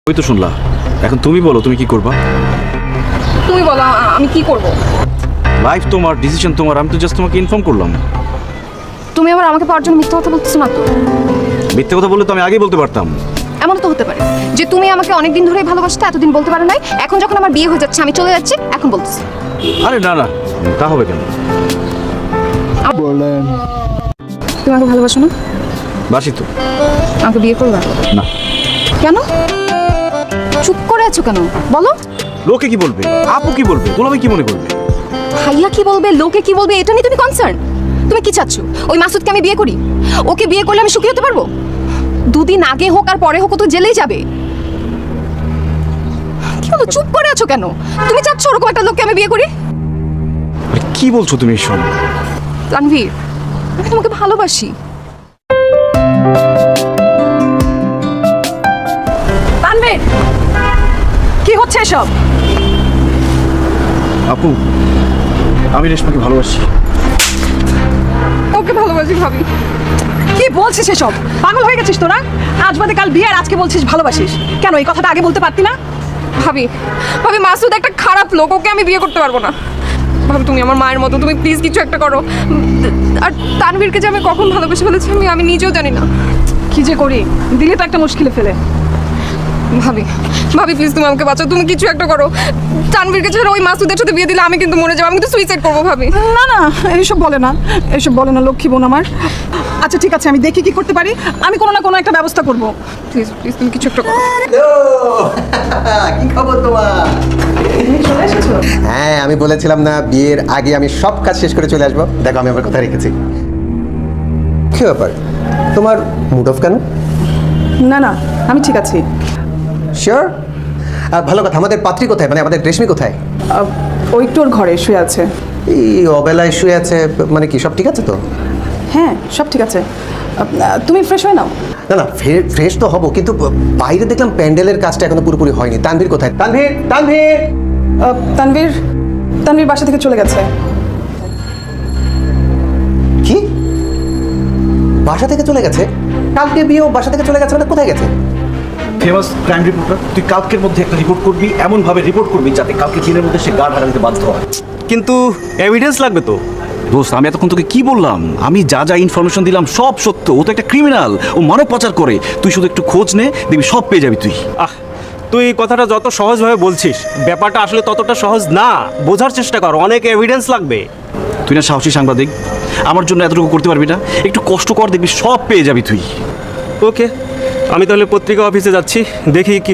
ওই তো শুনলা, এখন তুমি বলো তুমি কি করবা? তুমি বলো আমি কি করব? লাইফ তোমার, ডিসিশন তোমার, আমি তো জাস্ট তোমাকে ইনফর্ম করলাম। তুমি আবার আমাকে পাওয়ার জন্য মিথ্যা কথা বলতেছো না তো? মিথ্যে কথা বললে তো আমি আগেই বলতে পারতাম। এমন তো হতে পারে যে তুমি আমাকে অনেক দিন ধরেই ভালোবাসতে, এতদিন বলতে পারো নাই, এখন যখন আমার বিয়ে হয়ে যাচ্ছে আমি চলে যাচ্ছি এখন বলতেছি। আরে না না, তা হবে কেন? বলেন। তুমি আমাকে ভালোবাসো না? বাসি তো। আমাকে বিয়ে করবে না। কেন চুপ করে আছো কেন বলো? লোকে কি বলবে, আপু কি বলবে, দুলাভাই কি মনে করবে? ভাইয়া কি বলবে, লোকে কি বলবে, এটা নিয়ে তুমি কনসার্ন? তুমি কি চাচ্ছ ওই মাসুদকে আমি বিয়ে করি? ওকে বিয়ে করলে আমি সুখী হতে পারবো? দুদিন আগে হোক আর পরে হোক ও তো জেলেই যাবে। কি বলো, চুপ করে আছো কেন? তুমি চাচ্ছ ওরকম একটা লোককে আমি বিয়ে করি? আরে কি বলছো তুমি এসব? তানভীর, আমি তোমাকে ভালোবাসি। তানভীর, কি হচ্ছে এসব? আপু, আমি রেশমাকে ভালোবাসি। ওকে ভালোবাসি ভাবি। কি বলছিস এসব? পাগল হয়ে গেছিস তোরা? আজ বাদে কাল বিয়ে আর আজকে বলছিস ভালোবাসিস। কেন এই কথাটা আগে বলতে পারতি না? ভাবি, ভাবি মাসুদ একটা খারাপ লোক, ওকে আমি বিয়ে করতে পারবো না। ভাবি তুমি আমার মায়ের মতো, তুমি প্লিজ কিছু একটা করো। আর তানভীরকে যে আমি কখন ভালোবেসে ফেলেছি আমি নিজেও জানি না। কি যে করি, দিলে তো একটা মুশকিলে ফেলে। ভাবি, ভাবি প্লিজ তুমি আমাকে বাঁচাও, তুমি কিছু একটা করো। তানভীরকে ছাড়া ওই মাসুদের সাথে বিয়ে দিলে আমি কিন্তু মরে যাবো, আমি কিন্তু সুইসাইড করবো ভাবি। না না, এইসব বলে না, এইসব বলে না লক্ষ্মী বোন আমার। আচ্ছা ঠিক আছে, আমি দেখি কি করতে পারি, আমি কোনো না কোনো একটা ব্যবস্থা করব। প্লিজ প্লিজ তুমি কিছু একটা করো। কি খবর তোমার? চলে এসেছো? হ্যাঁ, আমি বলেছিলাম না বিয়ের আগে আমি সব কাজ শেষ করে চলে আসবো। দেখো আমি আমার কথা রেখেছি। কি ব্যাপার, তোমার মুড অফ কেন? না না, আমি ঠিক আছি। শিওর? ভালো কথা, আমাদের পাত্রী কোথায়, মানে আমাদের রেশমি কোথায়? ওই একটু ওর ঘরে শুয়ে আছে। এই অবেলায় শুয়ে আছে, মানে কি সব ঠিক আছে তো? হ্যাঁ সব ঠিক আছে। তুমি ফ্রেশ হয়ে নাও। না না, ফ্রেশ তো হবো, কিন্তু বাইরে দেখলাম প্যান্ডেলের কাজটা এখনো পুরোপুরি হয়নি। তানভীর কোথায়? তানভীর, তানভীর! তানভীর, তানভীর বাসা থেকে চলে গেছে। কি? বাসা থেকে চলে গেছে? কালকে বিয়ে, ও বাসা থেকে চলে গেছে, মানে কোথায় গেছে? ফেমাস ক্রাইম রিপোর্টার, তুই কালকের মধ্যে একটা রিপোর্ট করবি, এমন ভাবে রিপোর্ট করবি যাতে কালকে দিনের মধ্যে সে গার্ড হারাতে বাধ্য হয়। কিন্তু এভিডেন্স লাগবে তো। দোস্ত, আমি এতক্ষণ তোকে কি বললাম? আমি যা যা ইনফরমেশন দিলাম সব সত্য। ও তো একটা ক্রিমিনাল, ও মানব পাচার করে। তুই শুধু একটু খোঁজ নে, দেখবি সব পেয়ে যাবি তুই। তুই কথাটা যত সহজভাবে বলছিস, ব্যাপারটা আসলে ততটা সহজ না। বোঝার চেষ্টা কর, অনেক এভিডেন্স লাগবে। তুই না সাহসী সাংবাদিক, আমার জন্য এতটুকু করতে পারবি না? একটু কষ্ট কর, দেখবি সব পেয়ে যাবি তুই। ওকে, আমি তাহলে পত্রিকা অফিসে যাচ্ছি, দেখি কি